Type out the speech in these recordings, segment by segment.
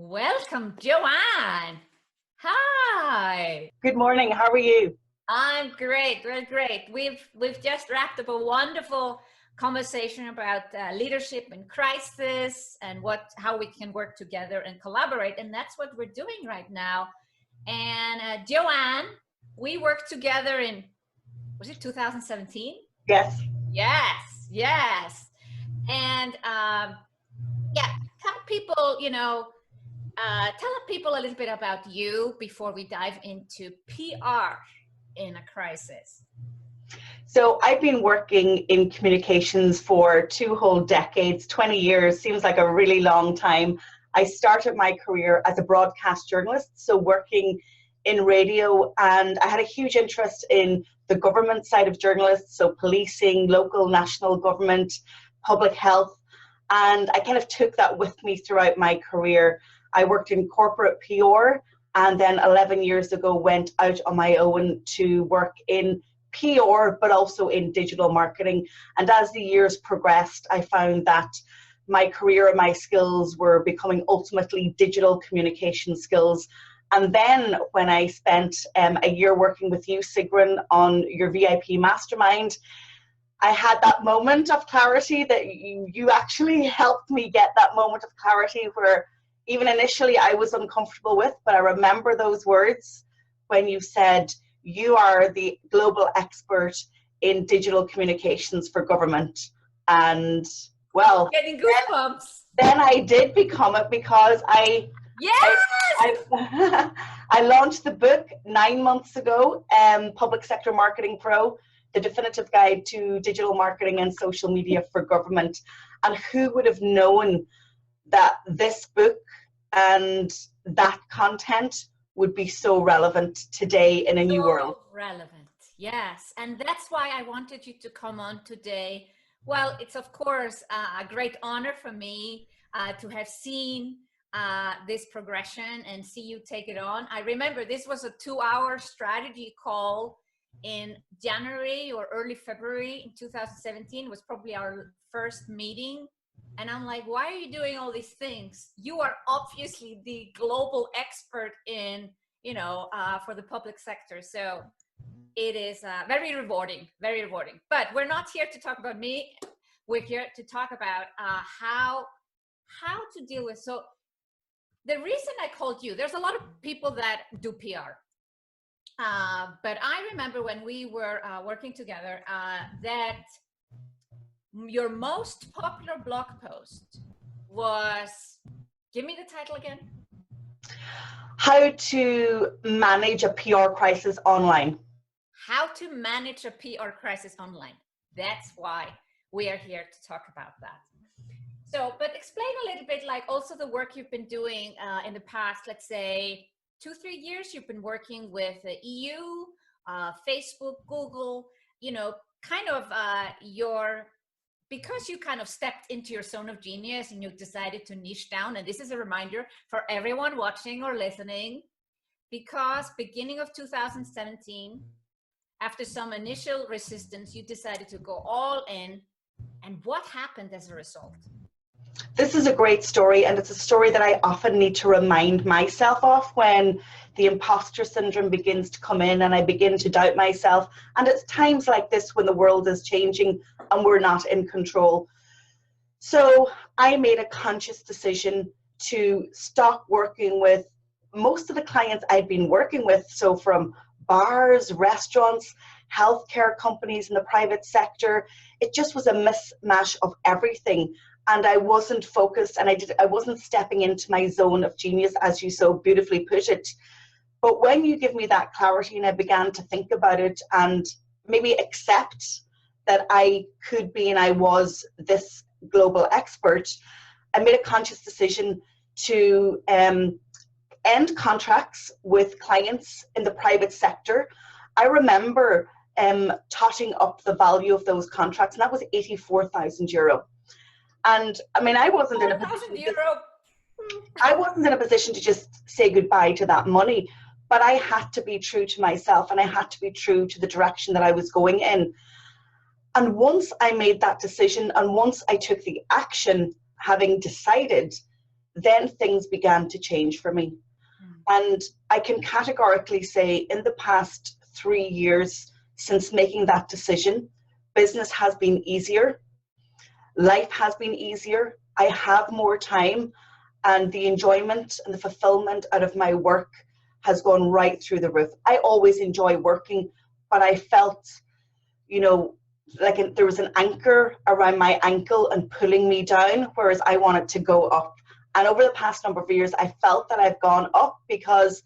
Welcome, Joanne. Hi. Good morning. How are you? I'm great, great. We've just wrapped up a wonderful conversation about leadership in crisis and how we can work together and collaborate, and that's what we're doing right now. And Joanne, we worked together in, was it 2017? Yes. Yes. And yeah, tell people, tell people a little bit about you before we dive into PR in a crisis. So I've been working in communications for 2 whole decades. 20 years seems like a really long time. I started my career as a broadcast journalist, so working in radio, and I had a huge interest in the government side of journalists, so policing, local, national government, public health, and I kind of took that with me throughout my career. I worked in corporate PR, and then 11 years ago went out on my own to work in PR, but also in digital marketing. And as the years progressed, I found that my career and my skills were becoming ultimately digital communication skills. And then when I spent a year working with you, Sigrun, on your VIP mastermind, I had that moment of clarity that you actually helped me get that moment of clarity where even initially I was uncomfortable with, but I remember those words when you said, you are the global expert in digital communications for government. And well, getting goosebumps. Then I did become it because Yes! I launched the book 9 months ago, Public Sector Marketing Pro, the definitive guide to digital marketing and social media for government. And who would have known that this book and that content would be so relevant today in a new world. Relevant, yes. And that's why I wanted you to come on today. Well, it's of course a great honor for me to have seen this progression and see you take it on. I remember this was a 2-hour strategy call in January or early February in 2017. It was probably our first meeting. And I'm like, why are you doing all these things? You are obviously the global expert in, for the public sector. So it is very rewarding, very rewarding. But we're not here to talk about me. We're here to talk about how to deal with. So the reason I called you, there's a lot of people that do PR. But I remember when we were working together that your most popular blog post was, give me the title again. How to manage a PR crisis online. How to manage a PR crisis online. That's why we are here to talk about that. So, but explain a little bit, like also the work you've been doing in the past, let's say 2-3 years. You've been working with the EU, Facebook, Google, because you kind of stepped into your zone of genius and you decided to niche down. And this is a reminder for everyone watching or listening, because beginning of 2017, after some initial resistance, you decided to go all in. And what happened as a result? This is a great story, and it's a story that I often need to remind myself of when the imposter syndrome begins to come in and I begin to doubt myself. And it's times like this when the world is changing and we're not in control. So I made a conscious decision to stop working with most of the clients I'd been working with. So from bars, restaurants, healthcare companies in the private sector, it just was a mismatch of everything. And I wasn't focused, and I wasn't stepping into my zone of genius, as you so beautifully put it. But when you give me that clarity and I began to think about it and maybe accept that I could be and I was this global expert, I made a conscious decision to end contracts with clients in the private sector. I remember totting up the value of those contracts, and that was €84,000. And I mean, I wasn't in a position to just say goodbye to that money, but I had to be true to myself and I had to be true to the direction that I was going in. And once I made that decision and once I took the action, having decided, then things began to change for me. And I can categorically say in the past 3 years since making that decision, business has been easier, life has been easier, I have more time, and the enjoyment and the fulfillment out of my work has gone right through the roof. I always enjoy working, but I felt, you know, like there was an anchor around my ankle and pulling me down, whereas I wanted to go up. And over the past number of years, I felt that I've gone up because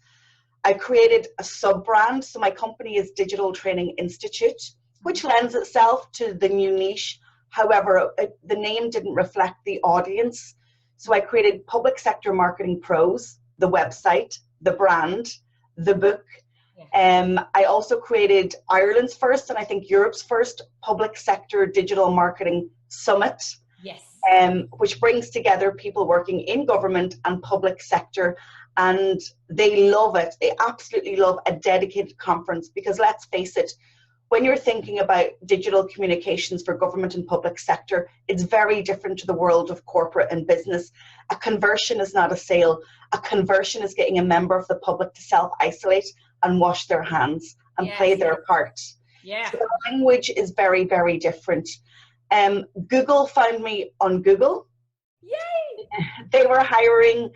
I created a sub-brand. So my company is Digital Training Institute, which lends itself to the new niche. However, the name didn't reflect the audience. So I created Public Sector Marketing Pros, the website, the brand, the book. I also created Ireland's first, and I think Europe's first, Public Sector Digital Marketing Summit. Yes. Which brings together people working in government and public sector, and they love it. They absolutely love a dedicated conference, because let's face it, when you're thinking about digital communications for government and public sector, it's very different to the world of corporate and business. A conversion is not a sale. A conversion is getting a member of the public to self-isolate and wash their hands and play their part. Yeah. So the language is very, very different. Google found me on Google. Yay! They were hiring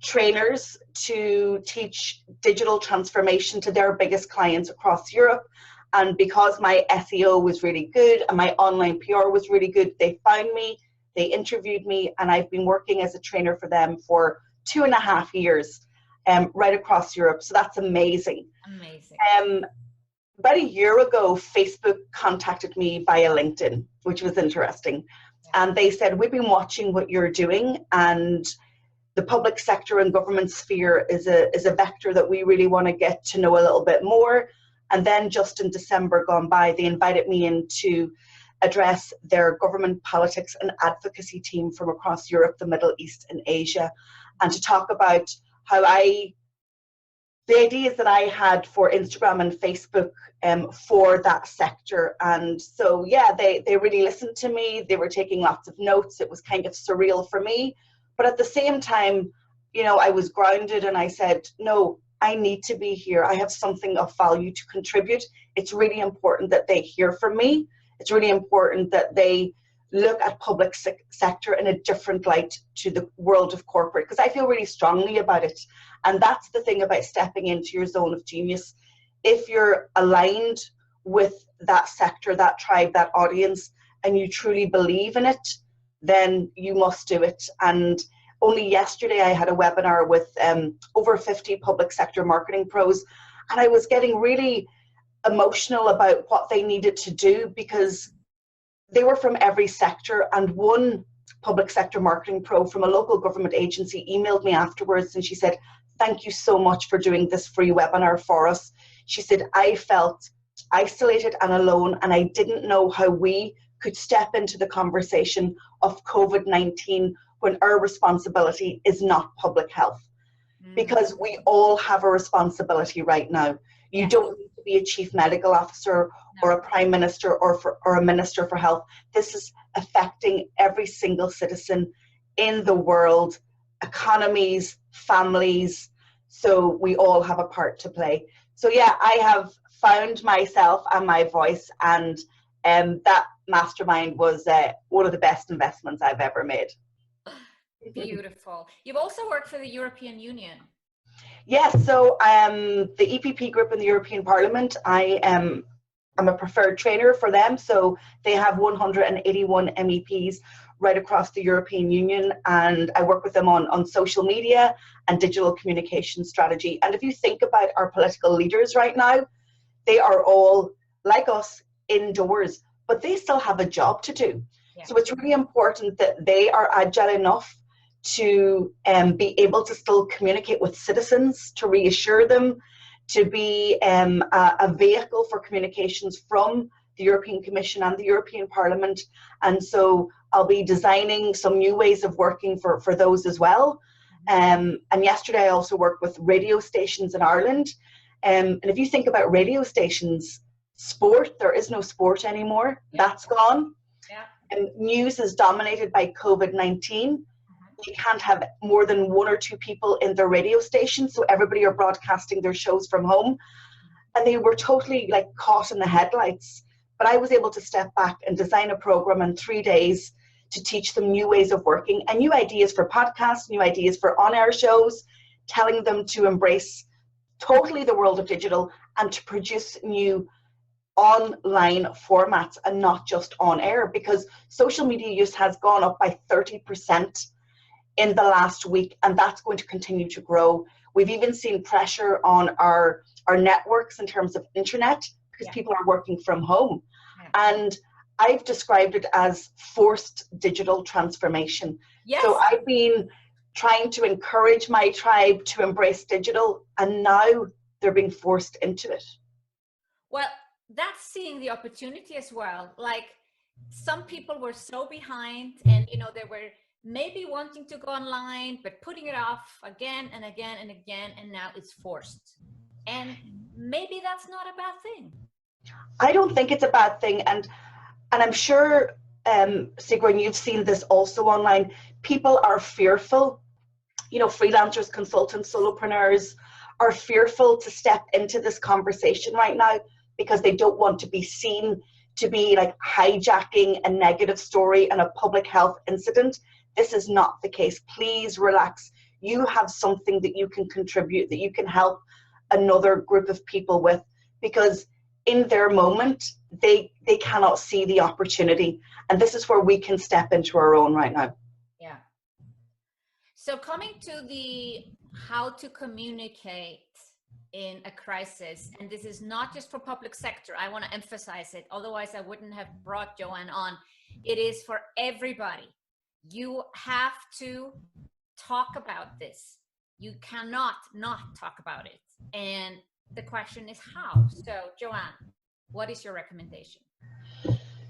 trainers to teach digital transformation to their biggest clients across Europe. And because my SEO was really good and my online PR was really good, they found me, they interviewed me, and I've been working as a trainer for them for 2.5 years, right across Europe. So that's amazing. Amazing. About a year ago, Facebook contacted me via LinkedIn, which was interesting. And they said, we've been watching what you're doing, and the public sector and government sphere is a vector that we really want to get to know a little bit more. And then just in December gone by, they invited me in to address their government politics and advocacy team from across Europe, the Middle East and Asia, and to talk about how the ideas that I had for Instagram and Facebook for that sector. And so, yeah, they really listened to me. They were taking lots of notes. It was kind of surreal for me. But at the same time, you know, I was grounded, and I said, no, I need to be here. I have something of value to contribute. It's really important that they hear from me. It's really important that they look at public sector in a different light to the world of corporate, because I feel really strongly about it. And that's the thing about stepping into your zone of genius. If you're aligned with that sector, that tribe, that audience, and you truly believe in it, then you must do it. And only yesterday I had a webinar with over 50 public sector marketing pros, and I was getting really emotional about what they needed to do, because they were from every sector. And one public sector marketing pro from a local government agency emailed me afterwards, and she said, thank you so much for doing this free webinar for us. She said, I felt isolated and alone, and I didn't know how we could step into the conversation of COVID-19 when our responsibility is not public health. Because we all have a responsibility right now. You don't need to be a chief medical officer or a prime minister or a minister for health. This is affecting every single citizen in the world, economies, families. So we all have a part to play. So yeah, I have found myself and my voice, and that mastermind was one of the best investments I've ever made. Beautiful. You've also worked for the European Union. Yes, so the EPP group in the European Parliament, I'm a preferred trainer for them. So they have 181 MEPs right across the European Union, and I work with them on social media and digital communication strategy. And if you think about our political leaders right now, they are all, like us, indoors, but they still have a job to do. Yeah. So it's really important that they are agile enough to be able to still communicate with citizens, to reassure them, to be a vehicle for communications from the European Commission and the European Parliament. And so I'll be designing some new ways of working for those as well. And yesterday I also worked with radio stations in Ireland. And if you think about radio stations, sport, there is no sport anymore. Yeah. That's gone. Yeah. And news is dominated by COVID-19. They can't have more than 1 or 2 people in their radio station, so everybody are broadcasting their shows from home. And they were totally like caught in the headlights. But I was able to step back and design a program in 3 days to teach them new ways of working and new ideas for podcasts, new ideas for on-air shows, telling them to embrace totally the world of digital and to produce new online formats and not just on air, because social media use has gone up by 30% in the last week, and that's going to continue to grow. We've even seen pressure on our networks in terms of internet because people are working from home. And I've described it as forced digital transformation. So I've been trying to encourage my tribe to embrace digital, and now they're being forced into it. Well, that's seeing the opportunity as well. Like, some people were so behind, and they were maybe wanting to go online but putting it off again and again and again, and now it's forced. And maybe that's not a bad thing. I don't think it's a bad thing, and I'm sure, Sigrun, you've seen this also online. People are fearful. Freelancers, consultants, solopreneurs are fearful to step into this conversation right now because they don't want to be seen to be like hijacking a negative story and a public health incident. This is not the case. Please relax. You have something that you can contribute, that you can help another group of people with, because in their moment, they cannot see the opportunity. And this is where we can step into our own right now. Yeah. So coming to the how to communicate in a crisis, and this is not just for public sector, I want to emphasize it, otherwise I wouldn't have brought Joanne on. It is for everybody. You have to talk about this. You cannot not talk about it. And the question is how. So Joanne, what is your recommendation?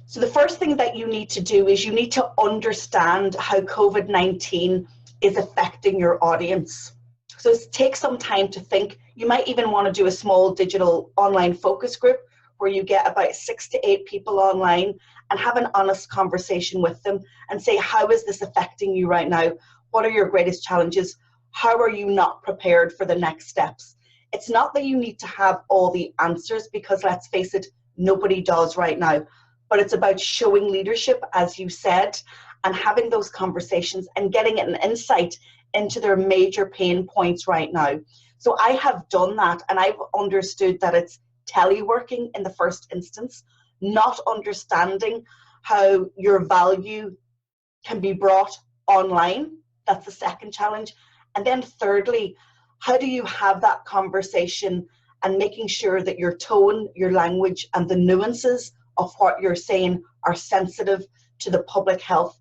So the first thing that you need to do is you need to understand how COVID-19 is affecting your audience. So take some time to think. You might even want to do a small digital online focus group where you get about 6 to 8 people online and have an honest conversation with them and say, how is this affecting you right now? What are your greatest challenges? How are you not prepared for the next steps? It's not that you need to have all the answers, because let's face it, nobody does right now. But it's about showing leadership, as you said, and having those conversations and getting an insight into their major pain points right now. So I have done that, and I've understood that it's teleworking in the first instance, not understanding how your value can be brought online. That's the second challenge. And then thirdly, how do you have that conversation and making sure that your tone, your language, and the nuances of what you're saying are sensitive to the public health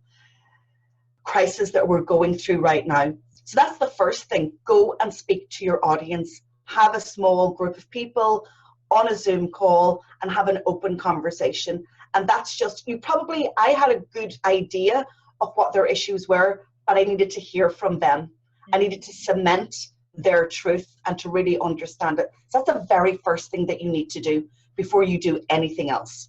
crisis that we're going through right now. So that's the first thing. Go and speak to your audience. Have a small group of people on a Zoom call and have an open conversation. And that's just, I had a good idea of what their issues were, but I needed to hear from them. I needed to cement their truth and to really understand it. So that's the very first thing that you need to do before you do anything else.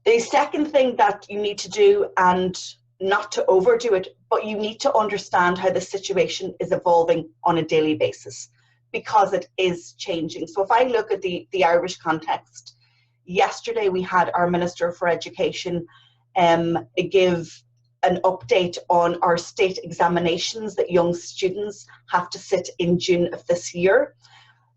The second thing that you need to do, and not to overdo it, but you need to understand how the situation is evolving on a daily basis, because it is changing. So if I look at the Irish context, yesterday we had our Minister for Education give an update on our state examinations that young students have to sit in June of this year.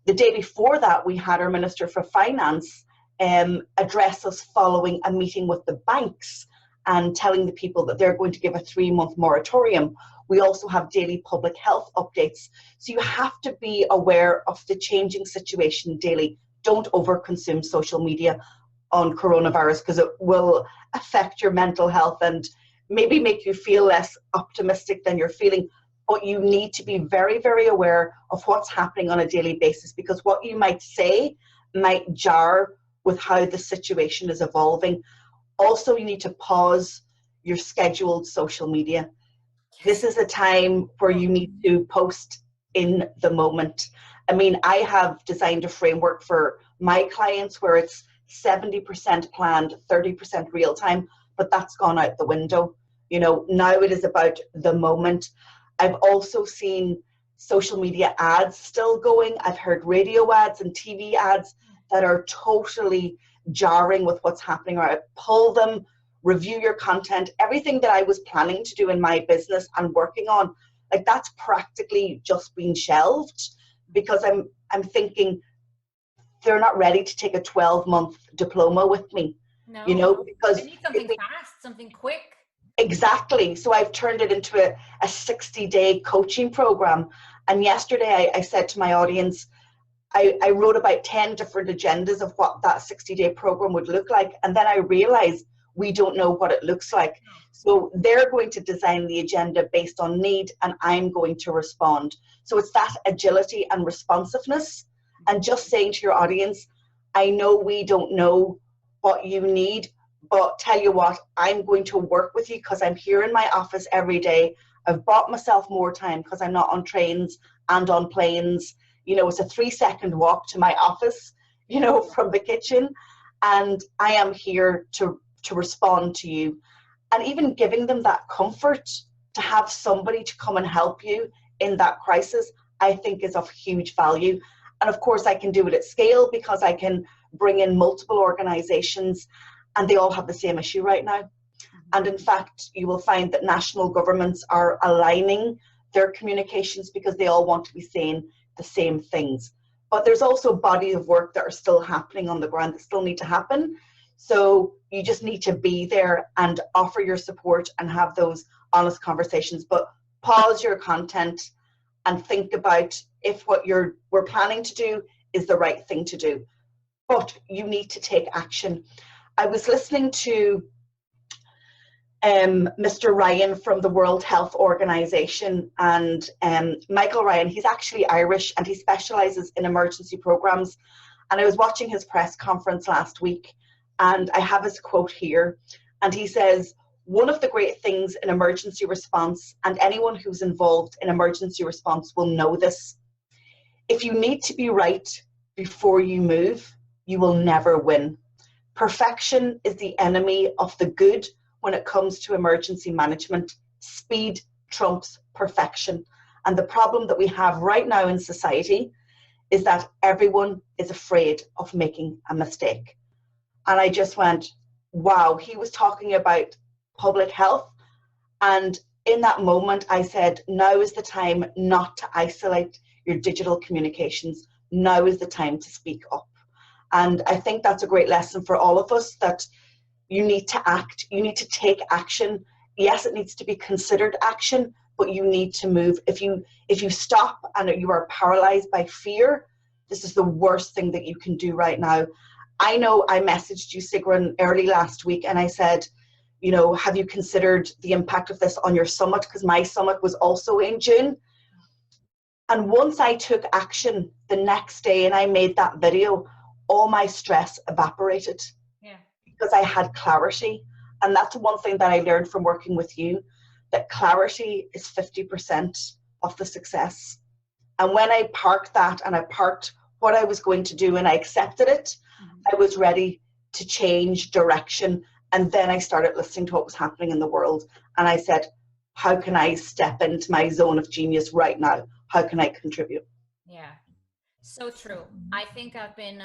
The day before that, we had our Minister for Finance address us following a meeting with the banks and telling the people that they're going to give a 3-month moratorium. We also have daily public health updates. So you have to be aware of the changing situation daily. Don't overconsume social media on coronavirus, because it will affect your mental health and maybe make you feel less optimistic than you're feeling. But you need to be very, very aware of what's happening on a daily basis, because what you might say might jar with how the situation is evolving. Also, you need to pause your scheduled social media. This is a time where you need to post in the moment. I mean, I have designed a framework for my clients where it's 70% planned, 30% real time, but that's gone out the window. Now it is about the moment. I've also seen social media ads still going. I've heard radio ads and TV ads that are totally jarring with what's happening, or I pull them, review your content, everything that I was planning to do in my business and working on, like that's practically just been shelved, because I'm thinking they're not ready to take a 12-month diploma with me. No, Because they need something fast, something quick. Exactly. So I've turned it into a 60-day coaching program. And yesterday I said to my audience, I wrote about 10 different agendas of what that 60-day program would look like. And then I realized we don't know what it looks like. So they're going to design the agenda based on need, and I'm going to respond. So it's that agility and responsiveness, and just saying to your audience, I know we don't know what you need, but tell you what, I'm going to work with you because I'm here in my office every day. I've bought myself more time because I'm not on trains and on planes. It's a 3-second walk to my office, from the kitchen. And I am here to respond to you. And even giving them that comfort to have somebody to come and help you in that crisis, I think is of huge value. And of course, I can do it at scale because I can bring in multiple organizations, and they all have the same issue right now. And in fact, you will find that national governments are aligning their communications because they all want to be saying the same things. But there's also body of work that are still happening on the ground that still need to happen. So you just need to be there and offer your support and have those honest conversations. But pause your content and think about if what we're planning to do is the right thing to do. But you need to take action. I was listening to Mr. Ryan from the World Health Organization, and Michael Ryan, he's actually Irish and he specializes in emergency programs. And I was watching his press conference last week, and I have his quote here. And he says, one of the great things in emergency response, and anyone who's involved in emergency response will know this, if you need to be right before you move, you will never win. Perfection is the enemy of the good when it comes to emergency management. Speed trumps perfection. And the problem that we have right now in society is that everyone is afraid of making a mistake. And I just went, wow, he was talking about public health. And in that moment, I said, now is the time not to isolate your digital communications. Now is the time to speak up. And I think that's a great lesson for all of us, that you need to act, you need to take action. Yes, it needs to be considered action, but you need to move. If you stop and you are paralyzed by fear, this is the worst thing that you can do right now. I know I messaged you, Sigrun, early last week, and I said, have you considered the impact of this on your summit? Because my summit was also in June. And once I took action the next day and I made that video, all my stress evaporated. Yeah. Because I had clarity. And that's one thing that I learned from working with you, that clarity is 50% of the success. And when I parked that and I parked what I was going to do and I accepted it, I was ready to change direction. And then I started listening to what was happening in the world. And I said, how can I step into my zone of genius right now? How can I contribute? Yeah. So true. I think I've been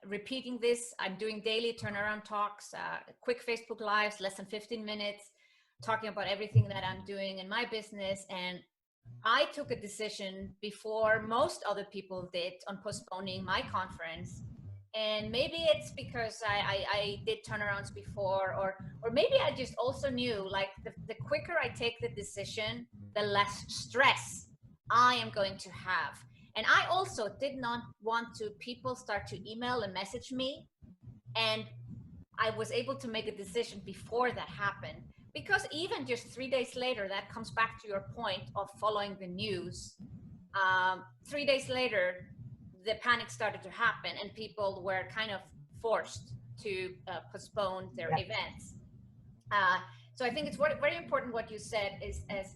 repeating this. I'm doing daily turnaround talks, quick Facebook Lives, less than 15 minutes, talking about everything that I'm doing in my business. And I took a decision before most other people did on postponing my conference. And maybe it's because I did turnarounds before, or maybe I just also knew, like, the quicker I take the decision, the less stress I am going to have. And I also did not want to people start to email and message me. And I was able to make a decision before that happened. Because even just 3 days later, that comes back to your point of following the news. 3 days later, the panic started to happen and people were kind of forced to postpone their events. So I think it's very important what you said is as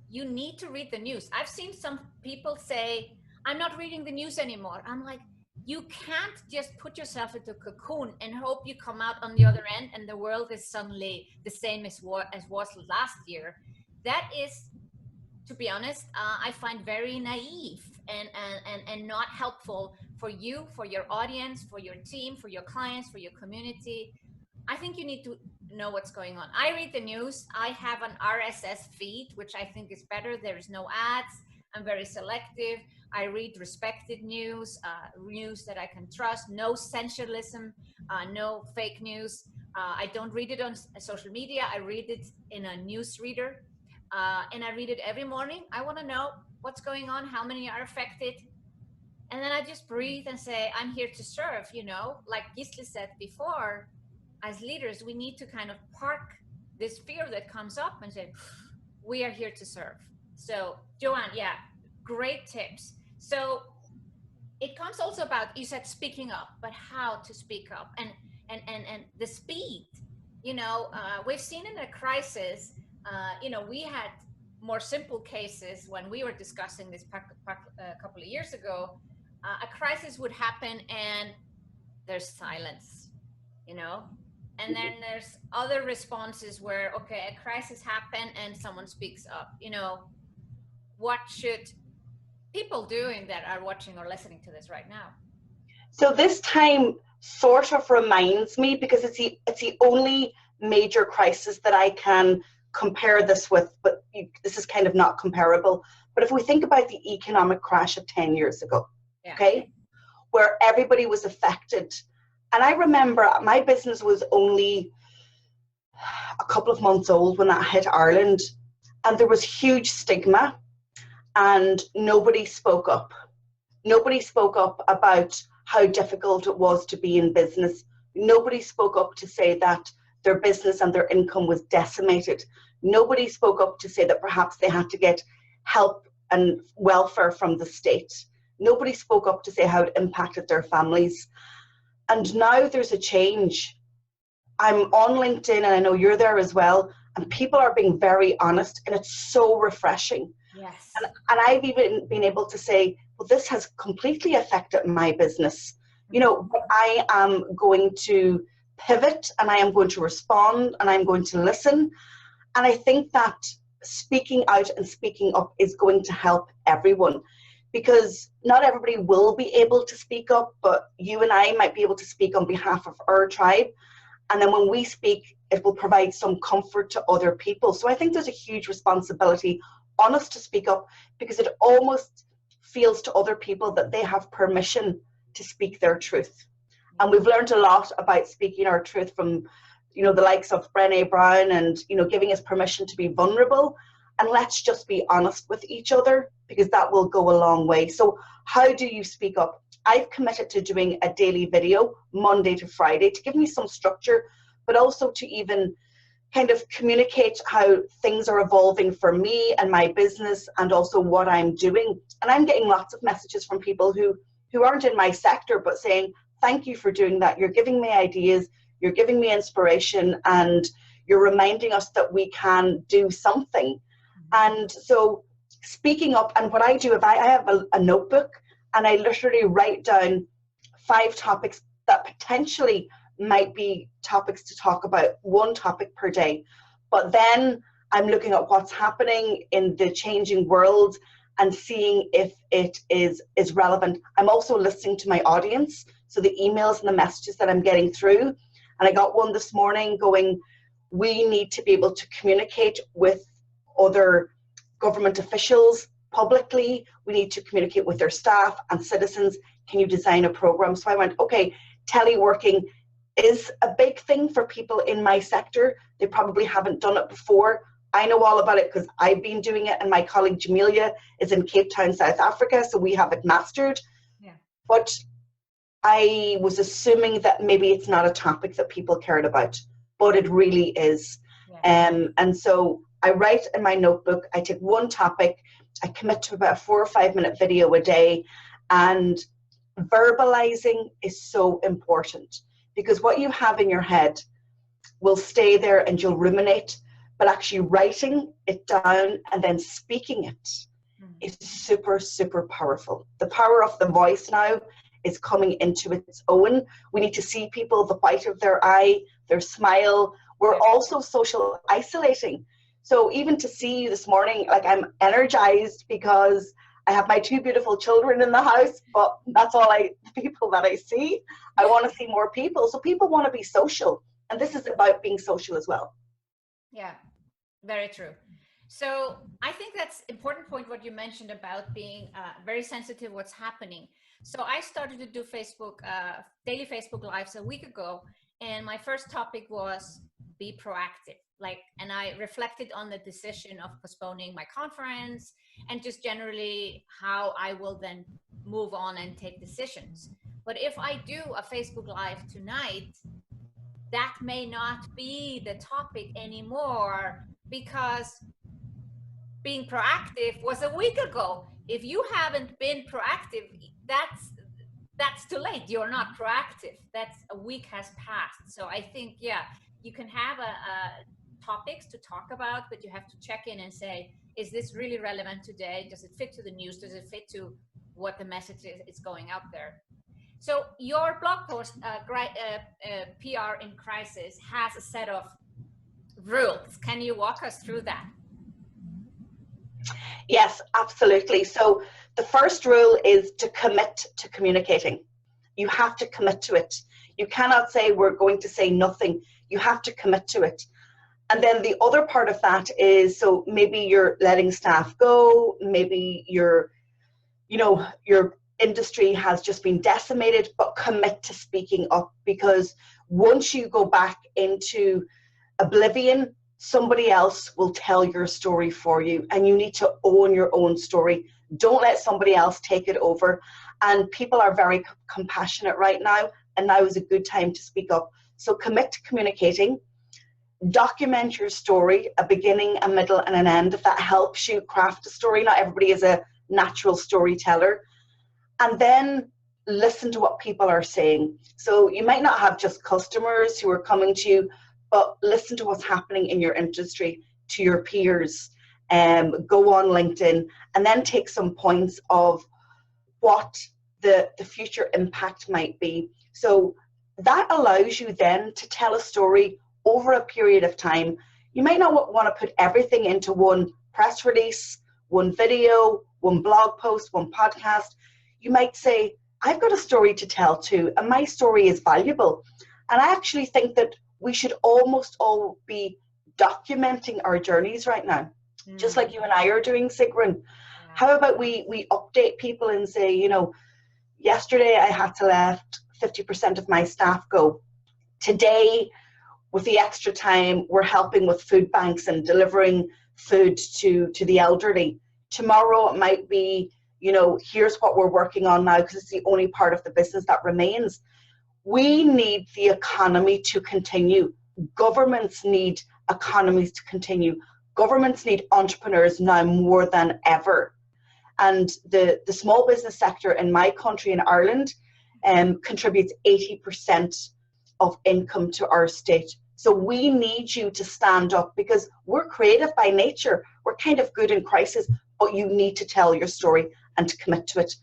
you need to read the news. I've seen some people say, I'm not reading the news anymore. I'm like, you can't just put yourself into a cocoon and hope you come out on the other end and the world is suddenly the same as was last year. That is, to be honest, I find very naive and not helpful for you, for your audience, for your team, for your clients, for your community. I think you need to know what's going on. I read the news. I have an RSS feed, which I think is better. There is no ads. I'm very selective. I read respected news, news that I can trust, no sensationalism, no fake news. I don't read it on social media. I read it in a news reader, and I read it every morning. I want to know what's going on, how many are affected. And then I just breathe and say, I'm here to serve, you know, like Gisli said before, as leaders, we need to kind of park this fear that comes up and say, we are here to serve. So Joanne, yeah, great tips. So it comes also about, you said speaking up, but how to speak up and the speed. You know, we've seen in a crisis, you know, we had more simple cases when we were discussing this a couple of years ago. A crisis would happen and there's silence, you know, and then there's other responses where, okay, a crisis happened and someone speaks up. You know, what should people doing that are watching or listening to this right now? So this time sort of reminds me, because it's the only major crisis that I can compare this with, but this is kind of not comparable. But if we think about the economic crash of 10 years ago, yeah. Okay, where everybody was affected. And I remember my business was only a couple of months old when that hit Ireland, and there was huge stigma. And nobody spoke up. Nobody spoke up about how difficult it was to be in business. Nobody spoke up to say that their business and their income was decimated. Nobody spoke up to say that perhaps they had to get help and welfare from the state. Nobody spoke up to say how it impacted their families. And now there's a change. I'm on LinkedIn, and I know you're there as well, and people are being very honest, and it's so refreshing. Yes. And I've even been able to say, well, this has completely affected my business. You know, but I am going to pivot, and I am going to respond, and I'm going to listen. And I think that speaking out and speaking up is going to help everyone, because not everybody will be able to speak up, but you and I might be able to speak on behalf of our tribe. And then when we speak, it will provide some comfort to other people. So I think there's a huge responsibility on us to speak up, because it almost feels to other people that they have permission to speak their truth. And we've learned a lot about speaking our truth from, you know, the likes of Brené Brown, and, you know, giving us permission to be vulnerable. And let's just be honest with each other, because that will go a long way. So how do you speak up? I've committed to doing a daily video Monday to Friday to give me some structure, but also to even kind of communicate how things are evolving for me and my business, and also what I'm doing. And I'm getting lots of messages from people who aren't in my sector, but saying, thank you for doing that. You're giving me ideas, you're giving me inspiration, and you're reminding us that we can do something. And so speaking up, and what I do, if I have a notebook, and I literally write down 5 topics that potentially might be topics to talk about, 1 topic per day. But then I'm looking at what's happening in the changing world and seeing if it is relevant. I'm also listening to my audience, so the emails and the messages that I'm getting through. And I got one this morning going, we need to be able to communicate with other government officials publicly. We need to communicate with their staff and citizens. Can you design a program? So I went, okay, teleworking is a big thing for people in my sector. They probably haven't done it before. I know all about it because I've been doing it, and my colleague Jamelia is in Cape Town, South Africa, so we have it mastered. Yeah. But I was assuming that maybe it's not a topic that people cared about, but it really is. Yeah. And so I write in my notebook, I take 1 topic, I commit to about a 4 or 5 minute video a day, and verbalizing is so important, because what you have in your head will stay there and you'll ruminate, but actually writing it down and then speaking it is super, super powerful. The power of the voice now is coming into its own. We need to see people, the white of their eye, their smile. We're also social isolating. So even to see you this morning, like, I'm energized because I have my two beautiful children in the house, but that's all the people that I see. I want to see more people. So people want to be social, and this is about being social as well. Yeah, very true. So I think that's important point what you mentioned about being very sensitive what's happening. So I started to do Facebook, daily Facebook Lives a week ago, and my first topic was be proactive. And I reflected on the decision of postponing my conference and just generally how I will then move on and take decisions. But if I do a Facebook Live tonight, that may not be the topic anymore, because being proactive was a week ago. If you haven't been proactive, that's too late. You're not proactive. That's a week has passed. So I think, yeah, you can have a topics to talk about, but you have to check in and say, is this really relevant today? Does it fit to the news? Does it fit to what the message is going out there? So your blog post, PR in Crisis, has a set of rules. Can you walk us through that? Yes, absolutely. So the first rule is to commit to communicating. You have to commit to it. You cannot say we're going to say nothing. You have to commit to it. And then the other part of that is, so maybe you're letting staff go, maybe your industry has just been decimated, but commit to speaking up, because once you go back into oblivion, somebody else will tell your story for you, and you need to own your own story. Don't let somebody else take it over. And people are very compassionate right now, and now is a good time to speak up. So commit to communicating. Document your story, a beginning, a middle, and an end, if that helps you craft a story. Not everybody is a natural storyteller. And then listen to what people are saying. So you might not have just customers who are coming to you, but listen to what's happening in your industry, to your peers. Go on LinkedIn, and then take some points of what the future impact might be. So that allows you then to tell a story over a period of time. You might not want to put everything into one press release, one video, one blog post, one podcast. You might say, I've got a story to tell too, and my story is valuable. And I actually think that we should almost all be documenting our journeys right now, just like you and I are doing, Sigrun. Yeah. How about we update people and say, yesterday I had to let 50% of my staff go. Today, with the extra time, we're helping with food banks and delivering food to the elderly. Tomorrow it might be, here's what we're working on now, because it's the only part of the business that remains. We need the economy to continue. Governments need economies to continue. Governments need entrepreneurs now more than ever. And the small business sector in my country, in Ireland, contributes 80% of income to our state. So we need you to stand up, because we're creative by nature. We're kind of good in crisis, but you need to tell your story and to commit to it.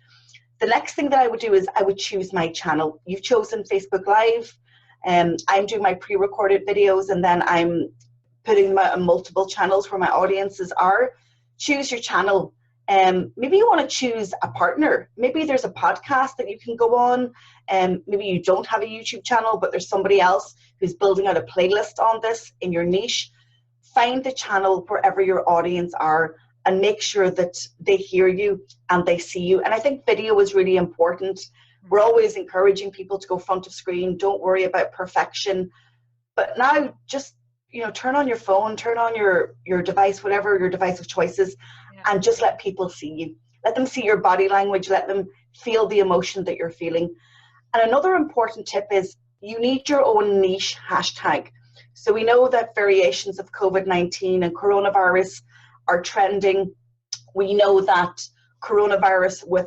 The next thing that I would do is I would choose my channel. You've chosen Facebook Live. I'm doing my pre-recorded videos, and then I'm putting them out on multiple channels where my audiences are. Choose your channel. Maybe you want to choose a partner. Maybe there's a podcast that you can go on. Maybe you don't have a YouTube channel, but there's somebody else who's building out a playlist on this in your niche. Find the channel wherever your audience are, and make sure that they hear you and they see you. And I think video is really important. We're always encouraging people to go front of screen. Don't worry about perfection. But now just, turn on your phone, turn on your device, whatever your device of choice is, and just let people see you. Let them see your body language. Let them feel the emotion that you're feeling. And another important tip is you need your own niche hashtag. So we know that variations of COVID-19 and coronavirus are trending. We know that coronavirus with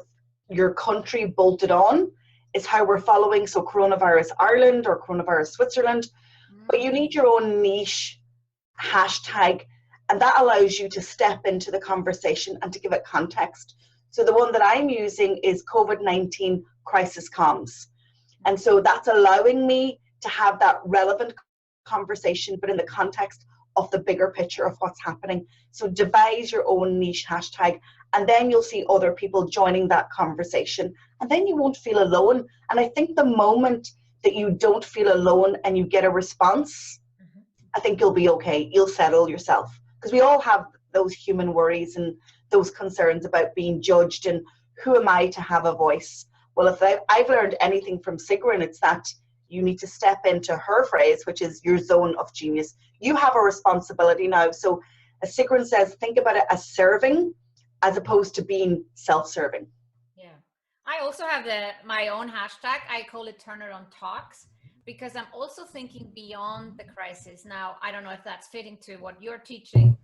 your country bolted on is how we're following. So coronavirus Ireland or coronavirus Switzerland. But you need your own niche hashtag, and that allows you to step into the conversation and to give it context. So the one that I'm using is COVID-19 crisis comms. And so that's allowing me to have that relevant conversation, but in the context of the bigger picture of what's happening. So devise your own niche hashtag, and then you'll see other people joining that conversation, and then you won't feel alone. And I think the moment that you don't feel alone and you get a response, I think you'll be okay. You'll settle yourself, because we all have those human worries and those concerns about being judged and who am I to have a voice. Well, if I've learned anything from Sigrun, it's that you need to step into her phrase, which is your zone of genius. You have a responsibility now. So as Sigrun says, think about it as serving as opposed to being self-serving. Yeah. I also have my own hashtag. I call it Turnaround Talks, because I'm also thinking beyond the crisis. Now, I don't know if that's fitting to what you're teaching,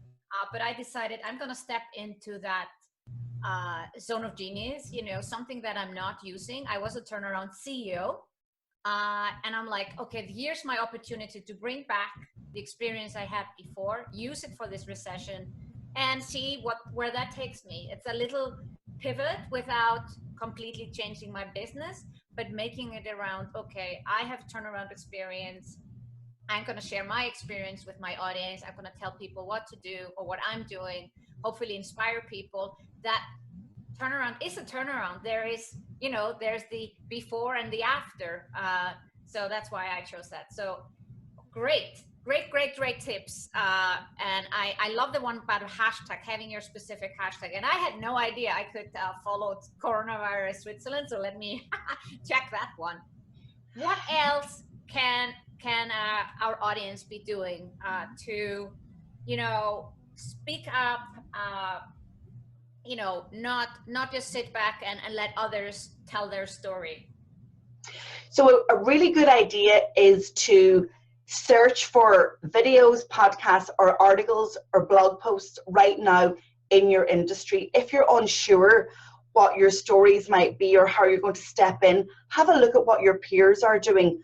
but I decided I'm going to step into that zone of genius, something that I'm not using. I was a turnaround CEO. And I'm like, okay, here's my opportunity to bring back the experience I had before, use it for this recession, and see where that takes me. It's a little pivot without completely changing my business, but making it around, okay, I have turnaround experience. I'm going to share my experience with my audience. I'm going to tell people what to do or what I'm doing, hopefully inspire people. That turnaround is a turnaround. There's the before and the after. So that's why I chose that. So great tips. And I love the one about a hashtag, having your specific hashtag. And I had no idea I could follow coronavirus Switzerland. So let me check that one. What else can our audience be doing to, speak up, not just sit back and let others tell their story? So a really good idea is to search for videos, podcasts, or articles or blog posts right now in your industry. If you're unsure what your stories might be or how you're going to step in, have a look at what your peers are doing.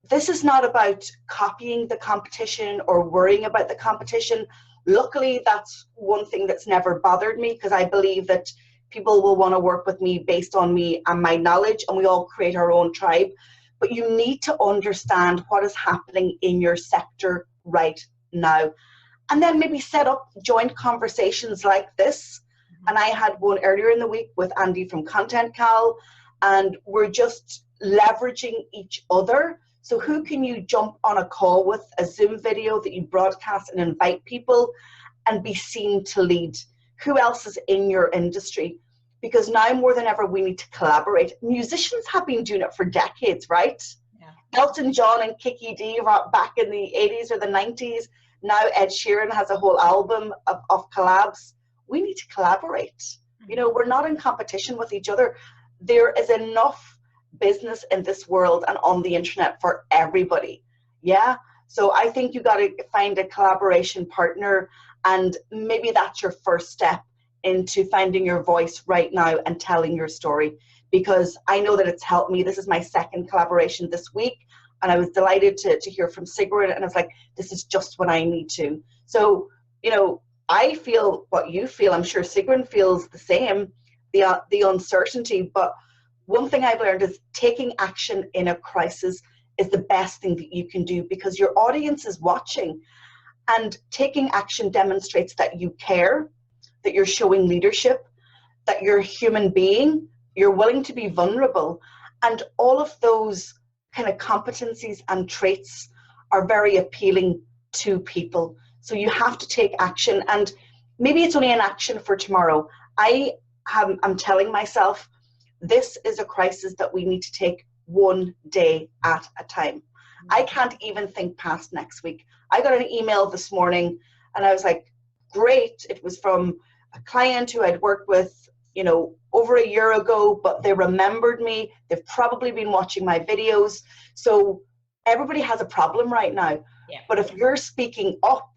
This is not about copying the competition or worrying about the competition. Luckily, that's one thing that's never bothered me, because I believe that people will want to work with me based on me and my knowledge, and we all create our own tribe. But you need to understand what is happening in your sector right now. And then maybe set up joint conversations like this. And I had one earlier in the week with Andy from Content Cal, and we're just leveraging each other. So who can you jump on a call with, a Zoom video that you broadcast and invite people and be seen to lead? Who else is in your industry? Because now more than ever, we need to collaborate. Musicians have been doing it for decades, right? Yeah. Elton John and Kiki D back in the 80s or the 90s. Now Ed Sheeran has a whole album of collabs. We need to collaborate. We're not in competition with each other. There is enough business in this world and on the internet for everybody. Yeah. So I think you got to find a collaboration partner, and maybe that's your first step into finding your voice right now and telling your story, because I know that it's helped me. This is my second collaboration this week, and I was delighted to hear from Sigrun, and I was like, this is just what I need to. So, I feel what you feel. I'm sure Sigrun feels the same, the uncertainty, but one thing I've learned is taking action in a crisis is the best thing that you can do, because your audience is watching, and taking action demonstrates that you care, that you're showing leadership, that you're a human being, you're willing to be vulnerable, and all of those kind of competencies and traits are very appealing to people. So you have to take action, and maybe it's only an action for tomorrow. I'm telling myself, this is a crisis that we need to take one day at a time. I can't even think past next week. I got an email this morning and I was like, great. It was from a client who I'd worked with, over a year ago, but they remembered me. They've probably been watching my videos. So everybody has a problem right now. Yeah. But if you're speaking up,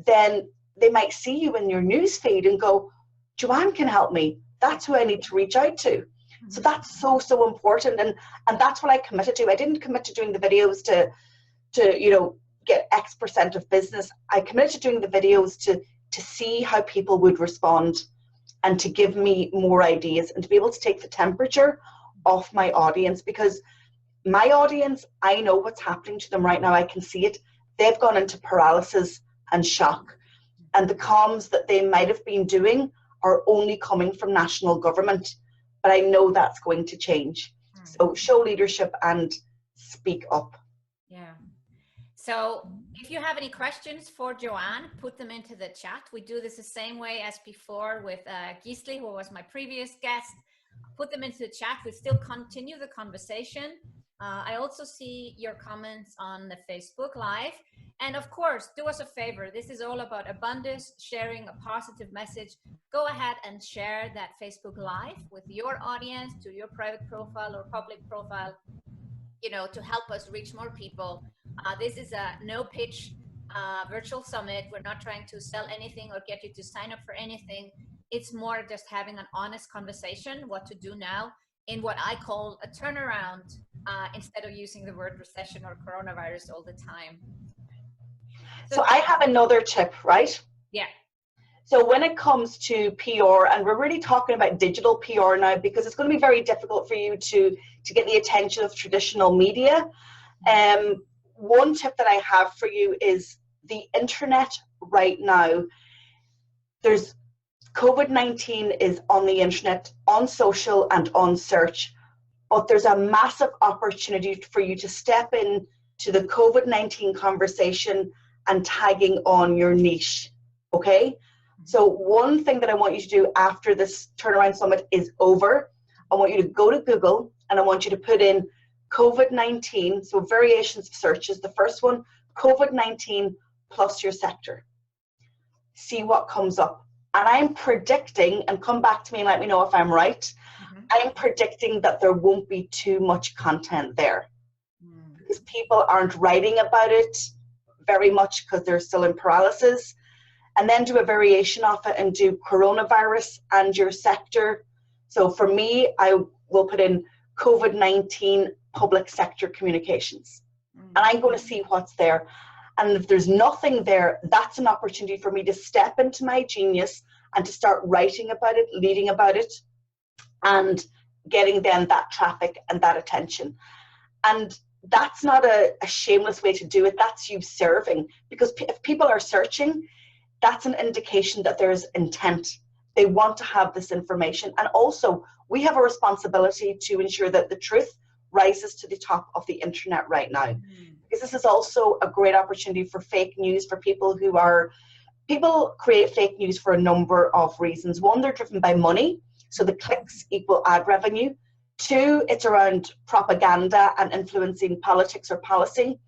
then they might see you in your news feed and go, Joanne can help me. That's who I need to reach out to. So that's so important, and that's what I committed to. I didn't commit to doing the videos to get X% of business. I committed to doing the videos to see how people would respond, and to give me more ideas and to be able to take the temperature off my audience, because my audience, I know what's happening to them right now. I can see it. They've gone into paralysis and shock. And the comms that they might have been doing are only coming from national government. But I know that's going to change. So show leadership and speak up. Yeah. So if you have any questions for Joanne, put them into the chat. We do this the same way as before with Gisli, who was my previous guest. Put them into the chat. We still continue the conversation. I also see your comments on the Facebook Live. And of course, do us a favor. This is all about abundance, sharing a positive message. Go ahead and share that Facebook Live with your audience, to your private profile or public profile, you know, to help us reach more people. This is a no pitch virtual summit. We're not trying to sell anything or get you to sign up for anything. It's more just having an honest conversation, what to do now in what I call a turnaround, instead of using the word recession or coronavirus all the time. So I have another tip, right? Yeah. So when it comes to PR, and we're really talking about digital PR now, because it's going to be very difficult for you to get the attention of traditional media. One tip that I have for you is the internet right now. There's COVID-19 is on the internet, on social and on search, but there's a massive opportunity for you to step in to the COVID-19 conversation and tagging on your niche, okay? So one thing that I want you to do after this turnaround summit is over, I want you to go to Google and I want you to put in COVID-19, so variations of searches. The first one, COVID-19 plus your sector. See what comes up. And I'm predicting, and come back to me and let me know if I'm right, I'm predicting that there won't be too much content there. Because people aren't writing about it very much because they're still in paralysis. And then do a variation of it and do coronavirus and your sector. So for me, I will put in COVID-19 public sector communications. And I'm going to see what's there. And if there's nothing there, that's an opportunity for me to step into my genius and to start writing about it, leading about it, and getting then that traffic and that attention. And that's not a shameless way to do it. That's you serving. Because if people are searching, that's an indication that there's intent. They want to have this information. And also, we have a responsibility to ensure that the truth rises to the top of the internet right now. Because this is also a great opportunity for fake news, for people who are, people create fake news for a number of reasons. One, they're driven by money. So the clicks equal ad revenue. Two, it's around propaganda and influencing politics or policy.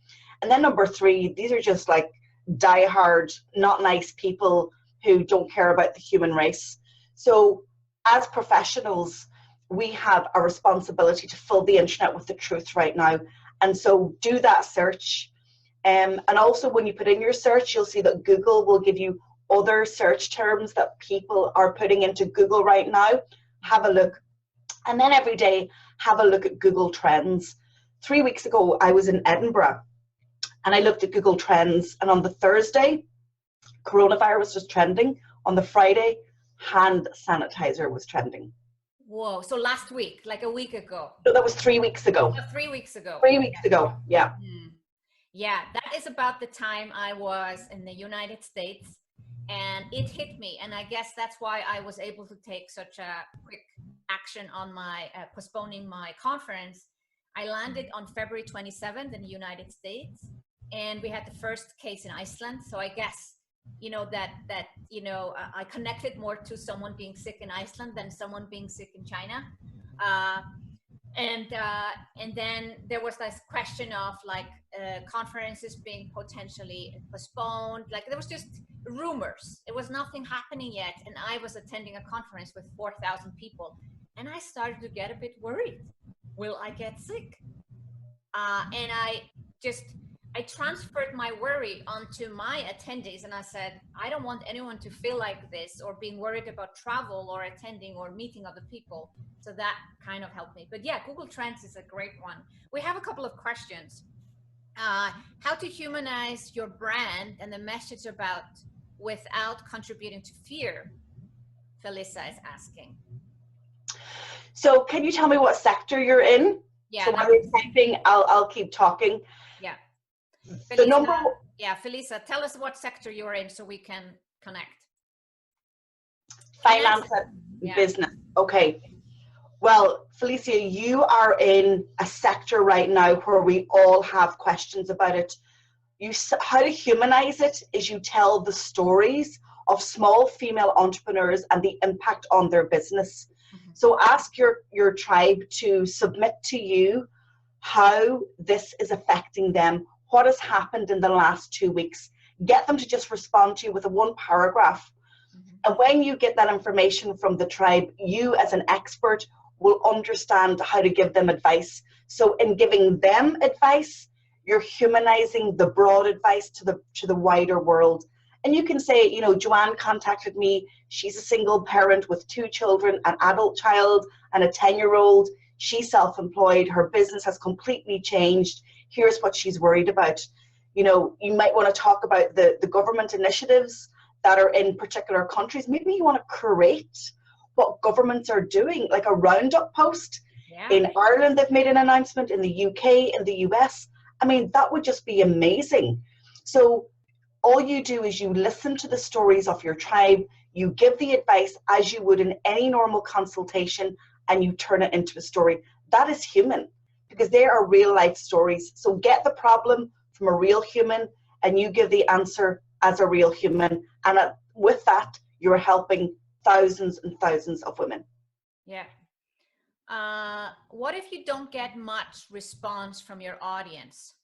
And then number three, these are just like diehard, not nice people who don't care about the human race. So as professionals, we have a responsibility to fill the internet with the truth right now. And so do that search. And also when you put in your search, you'll see that Google will give you other search terms that people are putting into Google right now. Have a look. And then every day, have a look at Google Trends. 3 weeks ago, I was in Edinburgh and I looked at Google Trends, and on the Thursday, coronavirus was trending. On the Friday, hand sanitizer was trending. Whoa, so last week, like a week ago. So that was 3 weeks ago. Oh, 3 weeks ago. 3 weeks ago, yeah. Yeah, that is about the time I was in the United States, and it hit me. And I guess that's why I was able to take such a quick action on my postponing my conference. I landed on February 27th in the United States, and we had the first case in Iceland. So I guess, you know, that I connected more to someone being sick in Iceland than someone being sick in China. And then there was this question of like conferences being potentially postponed. Like there was just rumors. It was nothing happening yet. And I was attending a conference with 4,000 people. And I started to get a bit worried. Will I get sick? And I transferred my worry onto my attendees, and I said, I don't want anyone to feel like this or being worried about travel or attending or meeting other people. So that kind of helped me. But yeah, Google Trends is a great one. We have a couple of questions. How to humanize your brand and the message about without contributing to fear? Felissa is asking. So can you tell me what sector you're in? Yeah. So while you're typing, I'll keep talking. Yeah. The Felissa, number. yeah, Felissa, tell us what sector you're in so we can connect. Finance and business. Okay. Well, Felicia, you are in a sector right now where we all have questions about it. How to humanize it is you tell the stories of small female entrepreneurs and the impact on their business. Mm-hmm. So ask your tribe to submit to you how this is affecting them, what has happened in the last 2 weeks. Get them to just respond to you with a 1 paragraph. Mm-hmm. And when you get that information from the tribe, you as an expert will understand how to give them advice. So in giving them advice, you're humanizing the broad advice to the wider world. And you can say, you know, Joanne contacted me. She's a single parent with 2 children, an adult child and a 10-year-old. She's self-employed. Her business has completely changed. Here's what she's worried about. You know, you might want to talk about the government initiatives that are in particular countries. Maybe you want to curate what governments are doing, like a roundup post. Yeah. In Ireland, they've made an announcement. In the UK, in the US. I mean, that would just be amazing. So all you do is you listen to the stories of your tribe, you give the advice as you would in any normal consultation, and you turn it into a story. That is human, because they are real life stories. So get the problem from a real human, and you give the answer as a real human. And with that, you're helping thousands and thousands of women. Yeah. What if you don't get much response from your audience?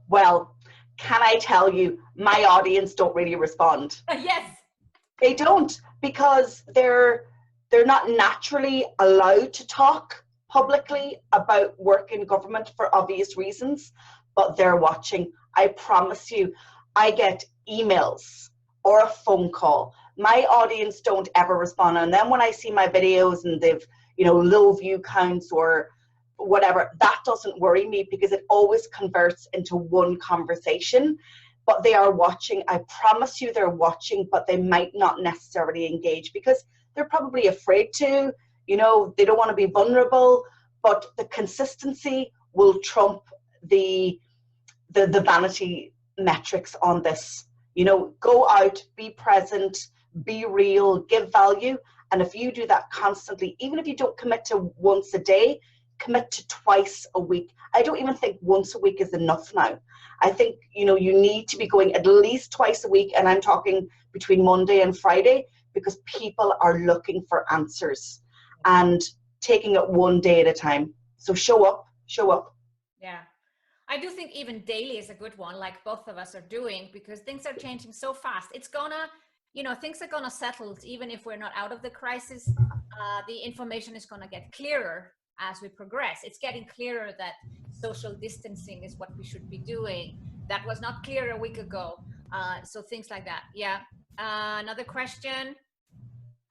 Well, can I tell you, my audience don't really respond. Yes. They don't, because they're not naturally allowed to talk publicly about work in government for obvious reasons, but they're watching. I promise you, I get emails or a phone call. My audience don't ever respond. And then when I see my videos and they've, you know, low view counts or whatever, that doesn't worry me, because it always converts into one conversation. But they are watching. I promise you they're watching, but they might not necessarily engage because they're probably afraid to, you know, they don't want to be vulnerable. But the consistency will trump the vanity metrics on this. You know, go out, be present, be real, give value. And if you do that constantly, even if you don't commit to once a day, commit to twice a week. I don't even think once a week is enough now. I think, you know, you need to be going at least twice a week. And I'm talking between Monday and Friday, because people are looking for answers and taking it one day at a time. So show up. Yeah. I do think even daily is a good one, like both of us are doing, because things are changing so fast. It's gonna, you know, things are gonna settle even if we're not out of the crisis. The information is gonna get clearer as we progress. It's getting clearer that social distancing is what we should be doing. That was not clear a week ago. So things like that. Yeah. Another question.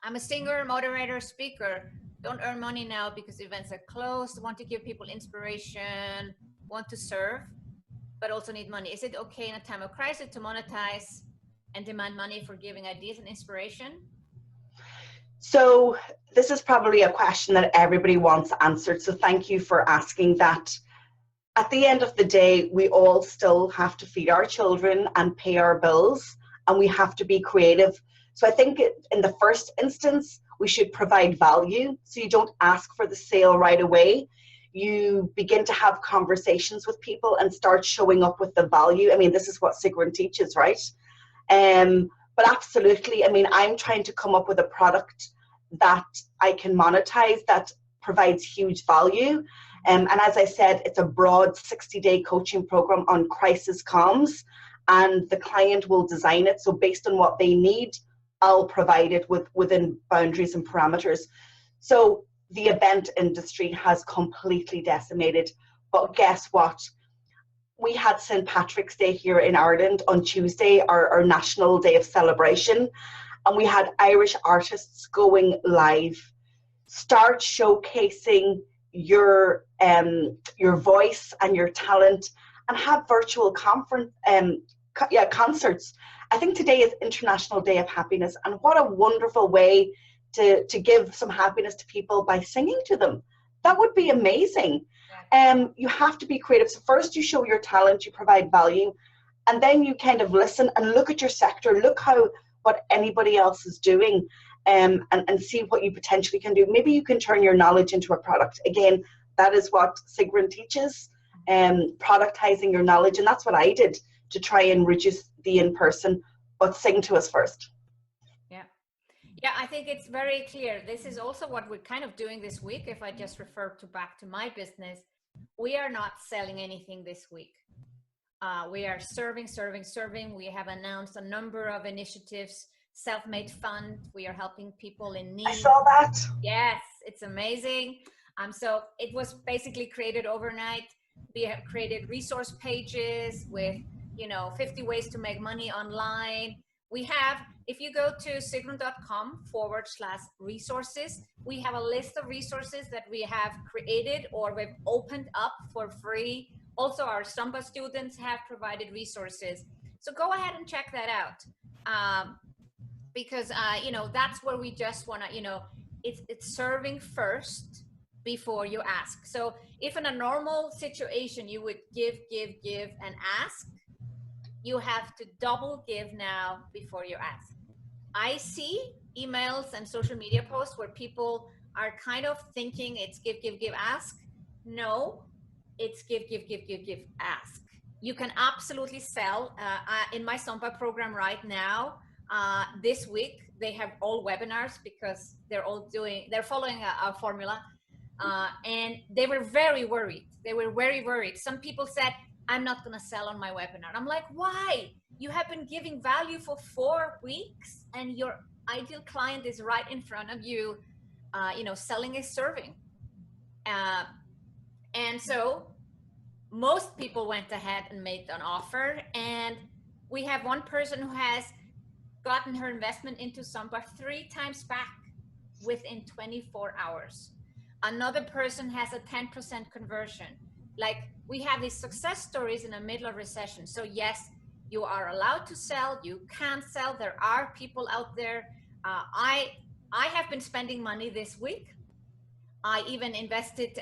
I'm a singer, moderator, speaker. Don't earn money now because events are closed. Want to give people inspiration, want to serve, but also need money. Is it okay in a time of crisis to monetize and demand money for giving ideas and inspiration? So this is probably a question that everybody wants answered. So thank you for asking that. At the end of the day, we all still have to feed our children and pay our bills, and we have to be creative. So I think in the first instance, we should provide value. So you don't ask for the sale right away. You begin to have conversations with people and start showing up with the value. I mean, this is what Sigrun teaches, right? But absolutely, I mean, I'm trying to come up with a product that I can monetize that provides huge value. And as I said, it's a broad 60-day coaching program on crisis comms, and the client will design it. So based on what they need, I'll provide it within boundaries and parameters. So the event industry has completely decimated. But guess what? We had St. Patrick's Day here in Ireland on Tuesday, our national day of celebration, and we had Irish artists going live. Start showcasing your voice and your talent, and have virtual concerts. I think today is International Day of Happiness, and what a wonderful way to give some happiness to people by singing to them. That would be amazing. You have to be creative. So first you show your talent, you provide value, and then you kind of listen and look at your sector, look what anybody else is doing, and see what you potentially can do. Maybe you can turn your knowledge into a product. Again, that is what Sigrun teaches, productizing your knowledge, and that's what I did to try and reduce the in-person, but sing to us first. Yeah, I think it's very clear. This is also what we're kind of doing this week. If I just refer back to my business, we are not selling anything this week. We are serving. We have announced a number of initiatives, self-made fund. We are helping people in need. I saw that. Yes, it's amazing. So it was basically created overnight. We have created resource pages with, 50 ways to make money online. We have, if you go to sigrun.com/resources, we have a list of resources that we have created or we've opened up for free. Also, our Samba students have provided resources. So go ahead and check that out. Because, that's where we just want to, it's serving first before you ask. So if in a normal situation, you would give, and ask, you have to double give now before you ask. I see emails and social media posts where people are kind of thinking it's give, ask. No, it's give, ask. You can absolutely sell. In my Sampa program right now, this week, they have all webinars because they're following a formula. And they were very worried. Some people said, I'm not going to sell on my webinar. I'm like, why? You have been giving value for 4 weeks and your ideal client is right in front of you. Selling is serving. And so most people went ahead and made an offer. And we have one person who has gotten her investment into Sampa 3 times back within 24 hours. Another person has a 10% conversion. Like, we have these success stories in the middle of recession. So yes, you are allowed to sell. You can sell. There are people out there. I have been spending money this week. I even invested,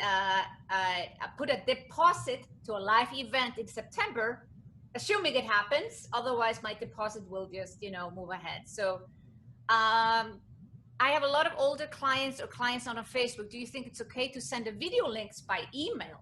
put a deposit to a live event in September, assuming it happens. Otherwise, my deposit will just, move ahead. So I have a lot of older clients or clients on Facebook. Do you think it's okay to send a video links by email?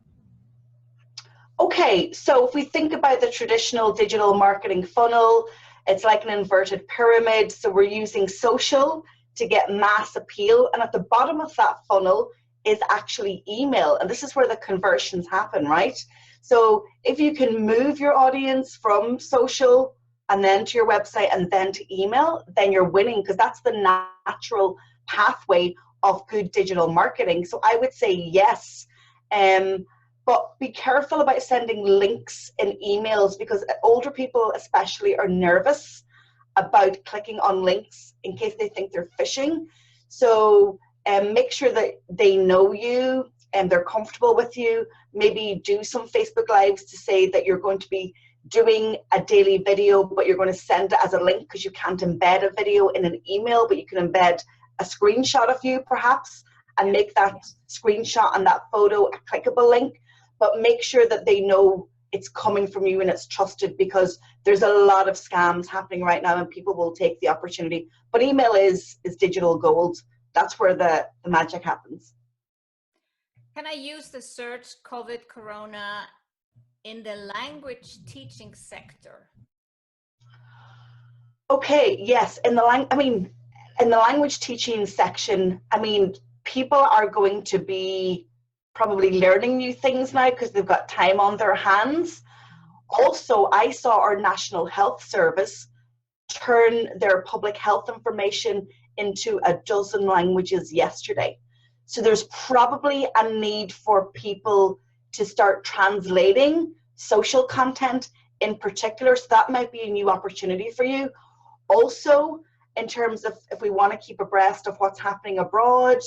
Okay, so if we think about the traditional digital marketing funnel, it's like an inverted pyramid. So we're using social to get mass appeal. And at the bottom of that funnel is actually email. And this is where the conversions happen, right? So if you can move your audience from social and then to your website and then to email, then you're winning, because that's the natural pathway of good digital marketing. So I would say yes. But be careful about sending links in emails, because older people especially are nervous about clicking on links in case they think they're phishing. So make sure that they know you and they're comfortable with you. Maybe do some Facebook Lives to say that you're going to be doing a daily video, but you're going to send it as a link, because you can't embed a video in an email, but you can embed a screenshot of you perhaps and make that screenshot and that photo a clickable link. But make sure that they know it's coming from you and it's trusted, because there's a lot of scams happening right now and people will take the opportunity. But email is digital gold. That's where the magic happens. Can I use the search COVID Corona in the language teaching sector? Okay, yes. In the language teaching section, people are going to be probably learning new things now because they've got time on their hands. Also, I saw our National Health Service turn their public health information into 12 languages yesterday. So there's probably a need for people to start translating social content in particular. So that might be a new opportunity for you. Also, in terms of if we want to keep abreast of what's happening abroad,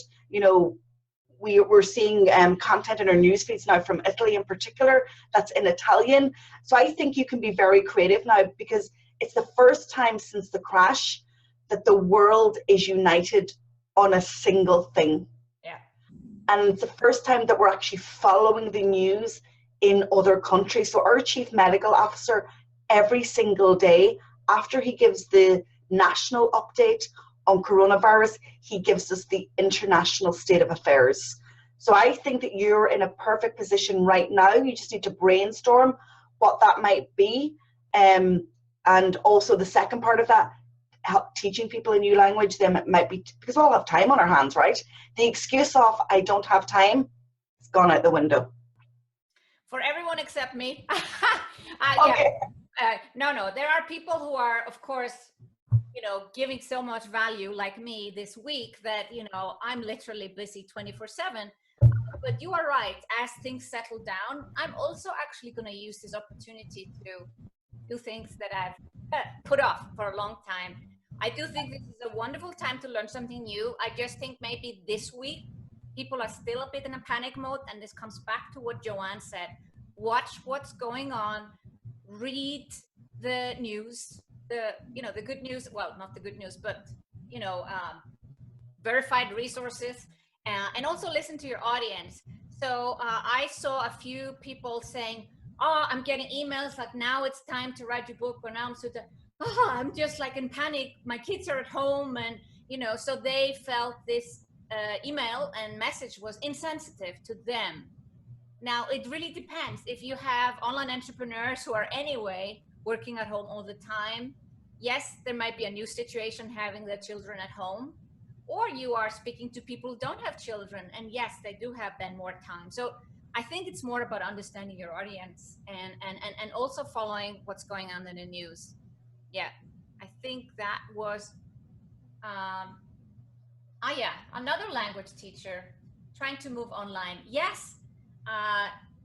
we're seeing content in our news feeds now from Italy in particular that's in Italian. So I think you can be very creative now, because it's the first time since the crash that the world is united on a single thing. Yeah. And it's the first time that we're actually following the news in other countries. So our chief medical officer, every single day, after he gives the national update on coronavirus, he gives us the international state of affairs. So I think that you're in a perfect position right now. You just need to brainstorm what that might be. And also the second part of that, help teaching people a new language, then it might be, because we all have time on our hands, right? The excuse of I don't have time, it's gone out the window. For everyone except me. Okay. Yeah. No, there are people who are, of course, giving so much value like me this week that, I'm literally busy 24/7. But you are right. As things settle down, I'm also actually going to use this opportunity to do things that I've put off for a long time. I do think this is a wonderful time to learn something new. I just think maybe this week people are still a bit in a panic mode, and this comes back to what Joanne said. Watch what's going on, read the news, the good news, well, not the good news, but verified resources, and also listen to your audience. So I saw a few people saying, oh, I'm getting emails like, now it's time to write your book, or now I'm just like in panic, my kids are at home, and so they felt this email and message was insensitive to them. Now, it really depends. If you have online entrepreneurs who are anyway working at home all the time, yes, there might be a new situation having their children at home, or you are speaking to people who don't have children, and yes, they do have then more time. So I think it's more about understanding your audience and also following what's going on in the news. Yeah, I think that was, another language teacher trying to move online. Yes,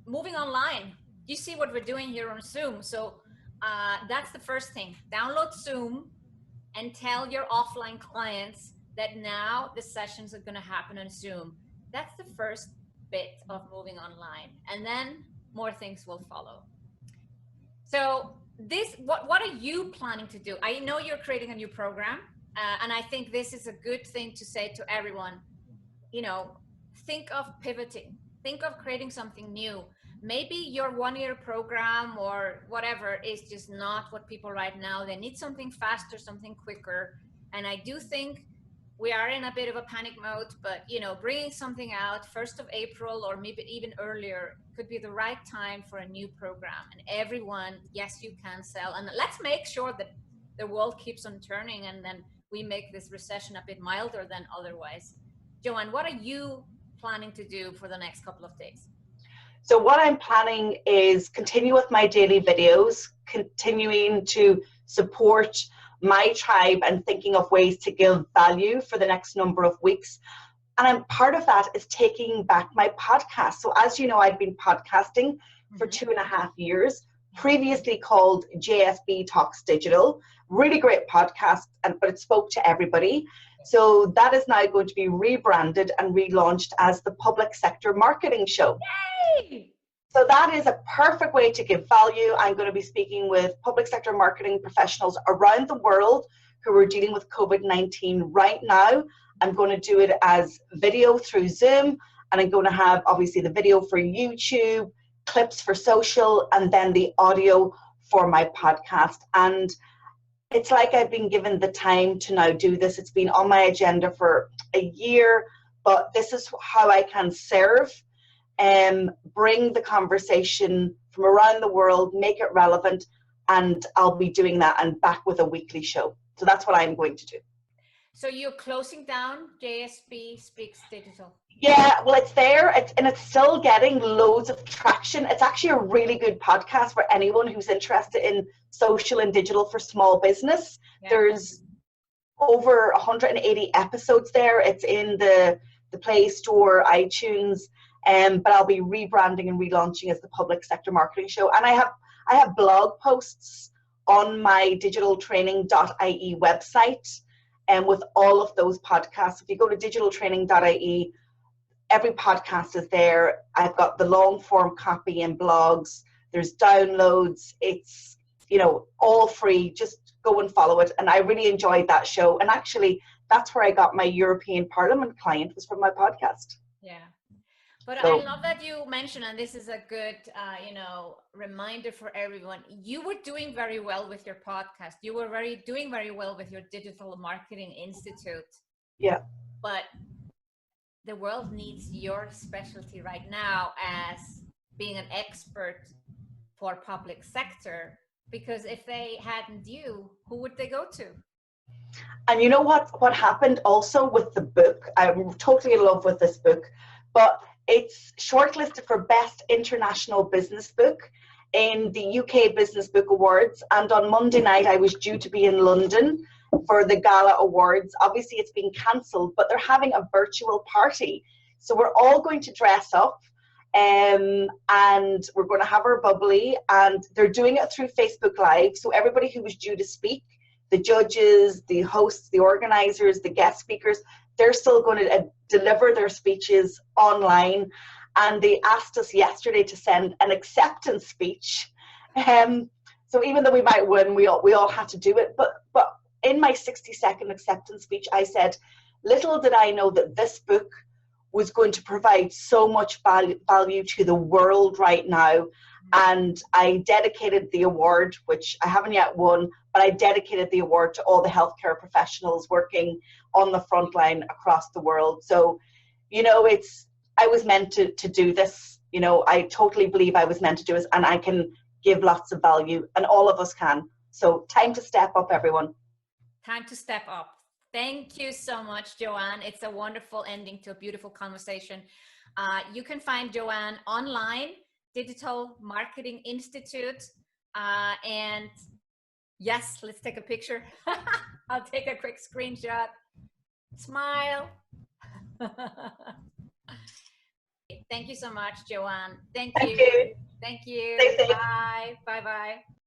moving online. You see what we're doing here on Zoom. So that's the first thing. Download Zoom and tell your offline clients that now the sessions are going to happen on Zoom. That's the first bit of moving online, and then more things will follow. So what are you planning to do? I know you're creating a new program, and I think this is a good thing to say to everyone. Think of pivoting, think of creating something new. Maybe your 1-year program or whatever is just not what people right now. They need something faster, something quicker. And I do think we are in a bit of a panic mode, but bringing something out 1st of April or maybe even earlier could be the right time for a new program. And everyone, yes, you can sell. And let's make sure that the world keeps on turning, and then we make this recession a bit milder than otherwise. Joanne, what are you planning to do for the next couple of days? So what I'm planning is continue with my daily videos, continuing to support my tribe and thinking of ways to give value for the next number of weeks. And part of that is taking back my podcast. So as you know, I've been podcasting for 2.5 years, previously called JSB Talks Digital. Really great podcast, but it spoke to everybody. So that is now going to be rebranded and relaunched as the Public Sector Marketing Show. Yay! So that is a perfect way to give value. I'm going to be speaking with public sector marketing professionals around the world who are dealing with COVID-19 right now. I'm going to do it as video through Zoom, and I'm going to have obviously the video for YouTube, clips for social, and then the audio for my podcast. And it's like I've been given the time to now do this. It's been on my agenda for a year, but this is how I can serve and bring the conversation from around the world, make it relevant, and I'll be doing that and back with a weekly show. So that's what I'm going to do. So you're closing down JSB Speaks Digital? Yeah, well, it's there, and it's still getting loads of traction. It's actually a really good podcast for anyone who's interested in social and digital for small business. Yeah. There's over 180 episodes there. It's in the Play Store, iTunes, but I'll be rebranding and relaunching as the Public Sector Marketing Show. And I have blog posts on my digitaltraining.ie website, and with all of those podcasts. If you go to digitaltraining.ie, every podcast is there. I've got the long form copy in blogs. There's downloads. It's, all free. Just go and follow it. And I really enjoyed that show. And actually, that's where I got my European Parliament client, was from my podcast. Yeah. But So, I love that you mentioned, and this is a good, reminder for everyone. You were doing very well with your podcast. You were doing very well with your Digital Marketing Institute. yeah. But the world needs your specialty right now as being an expert for public sector, because if they hadn't you, who would they go to? And you know what happened also with the book? I'm totally in love with this book, but it's shortlisted for Best International Business Book in the UK Business Book Awards. And on Monday night, I was due to be in London for the Gala Awards. Obviously, it's been cancelled, but they're having a virtual party. So we're all going to dress up, and we're going to have our bubbly, and they're doing it through Facebook Live. So everybody who was due to speak, the judges, the hosts, the organizers, the guest speakers, they're still going to deliver their speeches online. And they asked us yesterday to send an acceptance speech. So even though we might win, we all had to do it. But in my 60-second acceptance speech, I said, little did I know that this book was going to provide so much value to the world right now. And I dedicated the award, which I haven't yet won, but I dedicated the award to all the healthcare professionals working on the front line across the world. So, I was meant to do this. I totally believe I was meant to do this, and I can give lots of value, and all of us can. So time to step up, everyone. Time to step up. Thank you so much, Joanne. It's a wonderful ending to a beautiful conversation. You can find Joanne online, Digital Marketing Institute. And yes, let's take a picture. I'll take a quick screenshot. Smile. Thank you so much, Joanne. Thank you. You. Thank you. Stay safe. Bye. Bye-bye.